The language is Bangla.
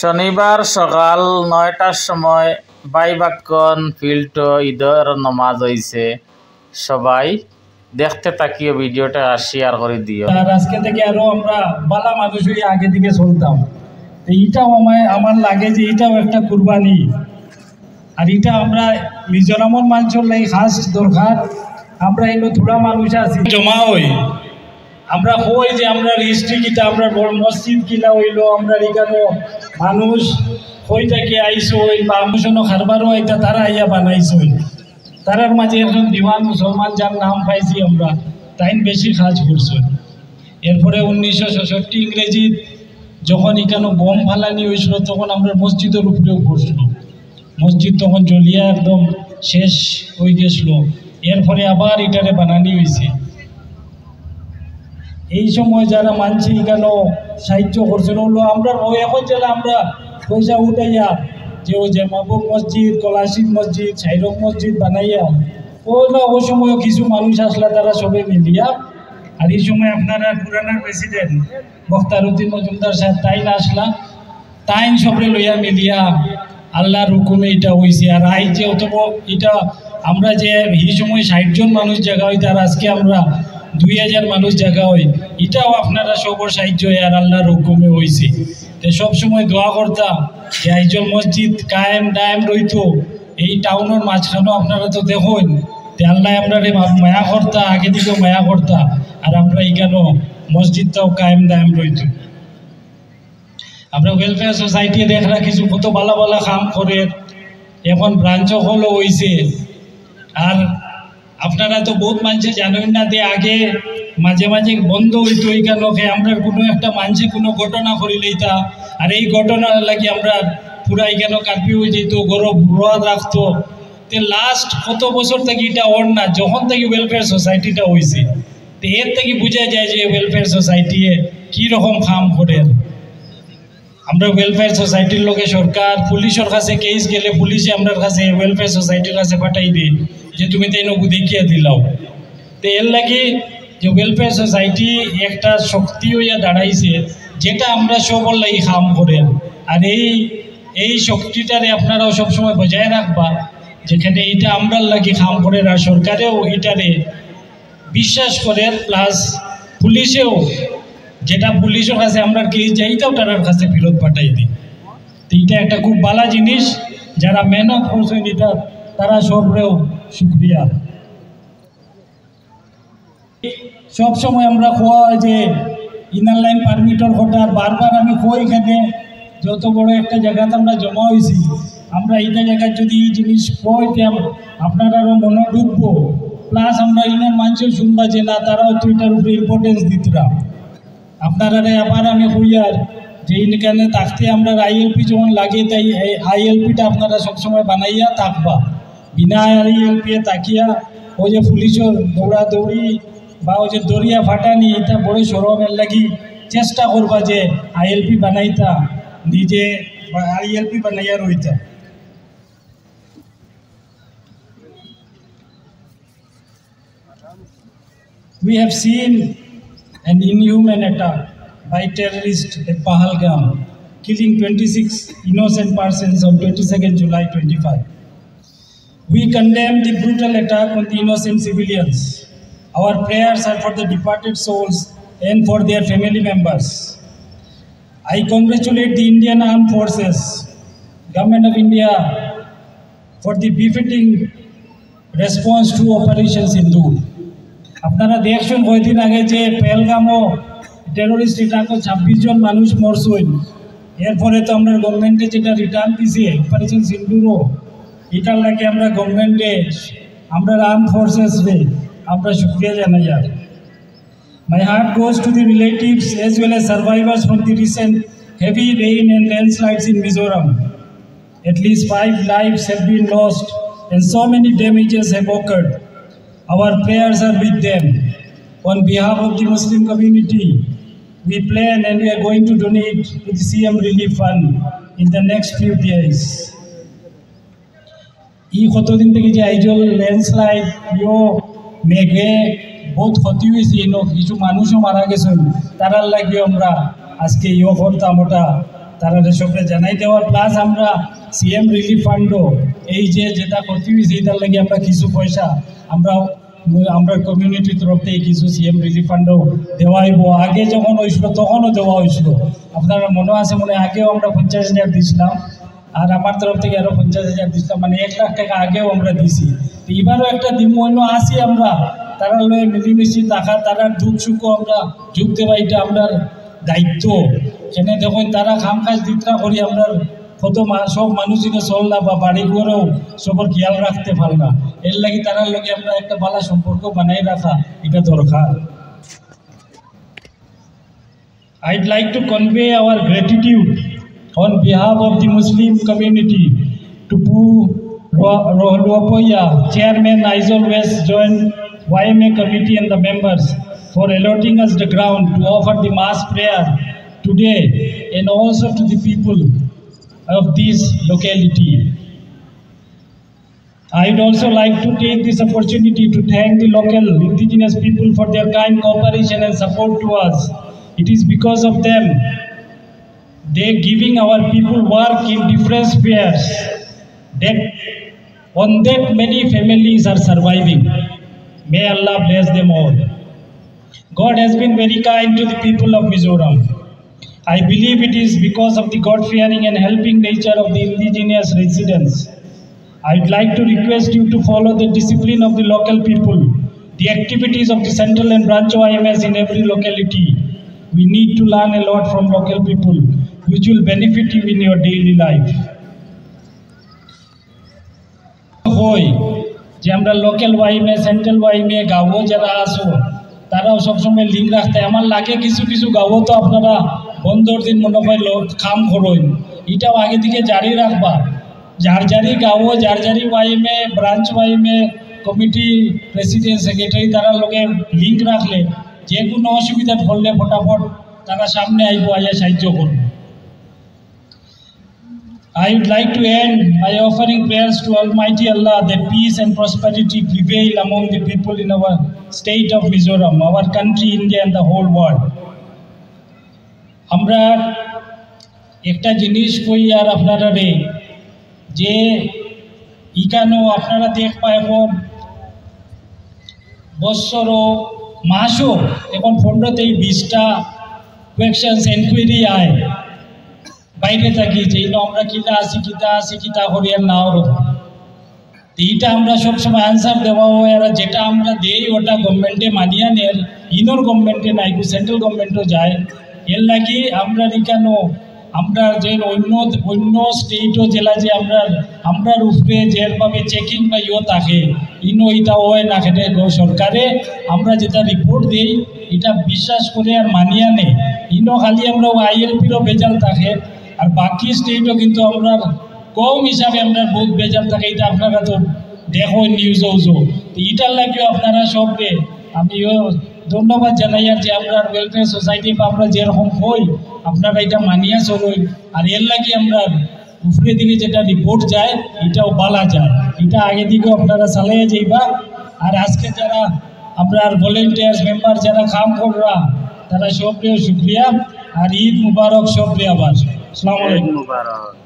শনিবার সকাল ৯টার সময় বাইবাক্কন ফিল্ড ঈদের নামাজ হয়েছে। সবাই দেখতে তাকিয়ে ভিডিওটা শেয়ার করে দিও। আর আজকে থেকে আরো আমরা বালা মানুষ হয়ে আগে দিকে চলতাম। এইটাও আমার লাগে যে এটাও একটা কুরবানি, আর এটা আমরা মিজোরামের মানুষের লাগে খাস দরকার। আমরা এগুলো থোড়া মানুষ আছি জমা হই, আমরা হই যে আমরা হিস্ট্রি কিটা আমরা বড় মসজিদ কিলা হইলো, আমরা এখানে মানুষ হই থেকে আইসো হইল বা আমুষণও খারবারও এটা তারা আইয়া বানাইছো হইল। তারার মাঝে একজন দিওয়ান মুসলমান যার নাম পাইছি আমরা, তাই বেশি কাজ করছো। এরপরে 1966 ইংরেজি যখন এখানে বোম ফালানি হয়েছিল তখন আমরা মসজিদের উপরেও পড়ছিল, মসজিদ তখন জ্বলিয়া একদম শেষ হয়ে গেছিল। এরপরে আবার এটারে বানানি হয়েছে। এই সময় যারা মানছি এখানেও সাহায্য করছিল হলো আমরা এখন জেলা আমরা পয়সা উঠাইয়া যে ওই যে মাহবুব মসজিদ, কলাশিদ মসজিদ, সাইরক মসজিদ বানাইয়া ওই সময় কিছু মানুষ আসলা তারা সবে মিলিয়া। আর এই সময় আপনারা পুরানার প্রেসিডেন্ট বখতারউদ্দিন মজুমদার সাহেব তাইন আসলা, তাইন সবরে লইয়া মিলিয়া আল্লাহর হুকুমে এটা হয়েছে। আর আই যে অথবা এটা আমরা যে এই সময় 60 জন মানুষ জায়গা হই, তার আজকে আমরা 2000 মানুষ জায়গা হই, এটাও আপনারা সবর সাহায্য আর আল্লাহর হুকুমে হয়েছে। তো সবসময় দোয়া করতাম যে আইজল মসজিদ কায়েম দায়েম রইতো এই টাউনের মাঝখানেও। আপনারা তো দেখুন যে আল্লাহ আমরা মায়া করতা, আগে দিকেও মায়া করতা, আর আমরা এখানেও মসজিদটাও কায়েম দায়েম রইতো। আমরা ওয়েলফেয়ার সোসাইটি দেখরা কিছু কত ভালো ভালো কাম করে, এখন ব্রাঞ্চও হলো হয়েছে। আর আপনারা তো বহুত মানুষে জানেন না যে আগে মাঝে মাঝে বন্ধ হইতো এইখানে আমরা কোনো একটা মানুষে কোনো ঘটনা করিলেইতা, আর এই ঘটনার লাগে আমরা পুরা এখানে কার্ফিউ হয়ে যেত, গরম রোয়াদ রাখতো। তো লাস্ট কত বছর থেকে এটা ওর না, যখন থেকে ওয়েলফেয়ার সোসাইটিটা হয়েছে তো এর থেকে বোঝা যায় যে ওয়েলফেয়ার সোসাইটি কীরকম কাম করে। আমরা ওয়েলফেয়ার সোসাইটির লোকে সরকার পুলিশের কাছে কেস গেলে পুলিশে আমরা কাছে ওয়েলফেয়ার সোসাইটির কাছে পাঠাই দিই যে তুমি তাই নগু দেখিয়ে দিলাও। তো এর লাগে যে ওয়েলফেয়ার সোসাইটি একটা শক্তি হইয়া দাঁড়াইছে যেটা আমরা সবর লাগি কাম করেন। আর এই শক্তিটারে আপনারাও সবসময় বজায় রাখবা, যেখানে এইটা আমরা লাগি কাম করেন আর সরকারেও এটারে বিশ্বাস করেন, প্লাস পুলিশেও যেটা পুলিশের কাছে আমরা কেস যাইতাও তার কাছে ফেরত পাঠাই দিই। তো এইটা একটা খুব ভালো জিনিস, যারা মেহনত করছেন এটা তারা সবরেও শুক্রিয়া। সব সময় আমরা খোয়া হয় যে ইনার লাইন পারমিটর ঘটার বারবার আমি খোয়াই এখানে যত বড় একটা জায়গাতে আমরা জমা হয়েছি, আমরা এইটা জায়গায় যদি এই জিনিস খোয়াইতে আপনারাও মনে ঢুকবো, প্লাস আমরা ইনার মানুষও শুনবা যে না তারাও তো এটার উপরে ইম্পর্টেন্স দিতরা। আপনারা আবার আমি হইয়ার যে এখানে থাকতে আমরা আইএলপি যখন লাগে তাই আইএলপিটা আপনারা সবসময় বানাইয়া থাকবা। বিনা আইএলপি তাকিয়া ওই যে পুলিশের দৌড়াদৌড়ি বা ওই যে দরিয়া ফাটানি এটা বড় সরমের লাগি চেষ্টা করবা যে আইএলপি বানাইতা, নিজে আইএলপি বানাইয়া রইতা। We have seen an inhuman attack by terrorists at Pahalgam, killing 26 innocent persons on 22nd July 25. We condemn the brutal attack on the innocent civilians. Our prayers are for the departed souls and for their family members. I congratulate the Indian Armed Forces, Government of India, for the befitting response to Operation Sindoor. আপনারা দেখছেন কয়েকদিন আগে যে পেহেলগামও টেরোরিস্ট এটাকে 26 জন মানুষ মরছেন। এরপরে তো আমরা গভর্নমেন্টে যেটা রিটার্ন দিছে অপারেশন সিন্দুরও, এটার লাগে আমরা গভর্নমেন্টে আমরা আর্ম ফোর্সেস রে আমরা শুক্রিয়া জানাই। আর my heart goes to the relatives as well as survivors from the recent heavy rain and landslides in Mizoram. At least 5 lives have been lost and so many damages have occurred. Our prayers are with them. On behalf of the Muslim community, we plan and we are going to donate to the CM Relief Fund in the next few days. এই কতদিন থেকে যে আইজল ল্যান্ডস্লাইড মেঘে বহুত ক্ষতি হয়েছে, কিছু মানুষও মারা গেছেন, তারার লাগে আমরা আজকে করতাম ওটা তারা সবরে জানাই দেওয়ার, প্লাস আমরা সিএম রিলিফ ফান্ডও এই যে যেটা ক্ষতি হয়েছে এটার লাগে আমরা কিছু পয়সা আমরা কমিউনিটির তরফ থেকে কিছু সিএম রিলিফ ফান্ডও দেওয়া হইব। আগে যখন হয়েছিল তখনও দেওয়া হয়েছিল, আপনারা মনে আছে মনে আগেও আমরা 50,000 দিয়েছিলাম, আর আমার তরফ থেকে আরও 50,000 দিয়েছিলাম, মানে 1 লাখ টাকা আগেও আমরা দিছি। তো এবারও একটা দিন অন্য আসি আমরা, তারা লয়ে মিলিমিশি টাকা, তারা দুঃখ সুখও আমরা যোগ দেওয়া, এটা আমরা দায়িত্ব। এখানে দেখুন তারা কাম কাজ দিতরা করি আমরা কত সব মানুষের চললা বা বাড়ি ঘরেও সবর খেয়াল রাখতে পার না, এর লাগে তারার লগে আমরা একটা ভালো সম্পর্ক বানাই রাখা এটা দরকার। I'd like to convey our gratitude on behalf of the Muslim community to Pu Rohluapoya, Chairman Aizawl West Joint YMA Committee and the members for allotting us the ground to offer the mass prayer today, and also to the people of this locality. I'd also like to take this opportunity to thank the local indigenous people for their kind cooperation and support to us. It is because of them, they giving our people work in different spheres, that on that many families are surviving. May Allah bless them all. God has been very kind to the people of Mizoram. I believe it is because of the God-fearing and helping nature of the indigenous residents. I'd like to request you to follow the discipline of the local people, the activities of the central and branch OIMS in every locality. We need to learn a lot from local people, which will benefit you in your daily life. যে আমরা লোকাল ওয়াইমে সেন্ট্রাল ওয়াইমে গাঁও যারা আসো তারাও সবসময় লিঙ্ক রাখতে, আমার লাগে কিছু কিছু গাঁও তো আপনারা বন্ধর দিন মনে হয় কাম করুন, এটাও আগে থেকে জারি রাখবা। যার যারি গাঁও যার যারি ওয়াইমে ব্রাঞ্চ ওয়াইমে কমিটি প্রেসিডেন্ট সেক্রেটারি তারা লোকে লিঙ্ক রাখলে যে কোনো অসুবিধা পড়লে ফটাফট তারা সামনে আইব, আইয়া সাহায্য করবে। I would like to end by offering prayers to Almighty Allah that peace and prosperity prevail among the people in our state of Mizoram, our country, India and the whole world. আমরা একটা জিনিস কই আর আপনারা রে, যে ইকানো আপনারা দেখবা এখন বছরও মাসও এখন 15-20টা কোয়েকশনস এনকোয়ারি আয় বাইরে থাকি, যে আমরা কিতা আছি কিতা করি আর নাও রকম। এইটা আমরা সবসময় আনসার দেওয়া হয়, আর যেটা আমরা দেই ওটা গভর্নমেন্টে মানিয়া নেয়, ইনোর গভর্নমেন্টে নাই, সেন্ট্রাল গভর্নমেন্টও যায়। এর লাগি আমরা কেন আমরা যে অন্য স্টেটও জেলা যে আমরা উপরে যেভাবে চেকিং বা থাকে ইনো এটা হয় না, খেটে সরকারে আমরা যেটা রিপোর্ট দিই এটা বিশ্বাস করে আর মানিয়া নেই। ইনো খালি আমরা ILPরও বেজাল থাকে, আর বাকি স্টেটও কিন্তু আমরা কম হিসাবে আমরা বহুত বেজাল থাকে, এটা আপনারা তো দেখো নিউজও। এটার লাগেও আপনারা সবকে আমি ধন্যবাদ জানাই, আর যে আপনার ওয়েলফেয়ার সোসাইটি বা আমরা যেরকম হই আপনারা এটা মানিয়া চলই, আর এর লাগে আমরা উপরে দিকে যেটা রিপোর্ট যায় এটাও বলা যায়, এটা আগে দিকেও আপনারা চালিয়ে যাইবা। আর আজকে যারা আমরা ভলেন্টিয়ার্স মেম্বার যারা কাম কররা তারা সবরেও শুক্রিয়া, আর ঈদ মুবারক সবরে আবার। আসসালামু আলাইকুম।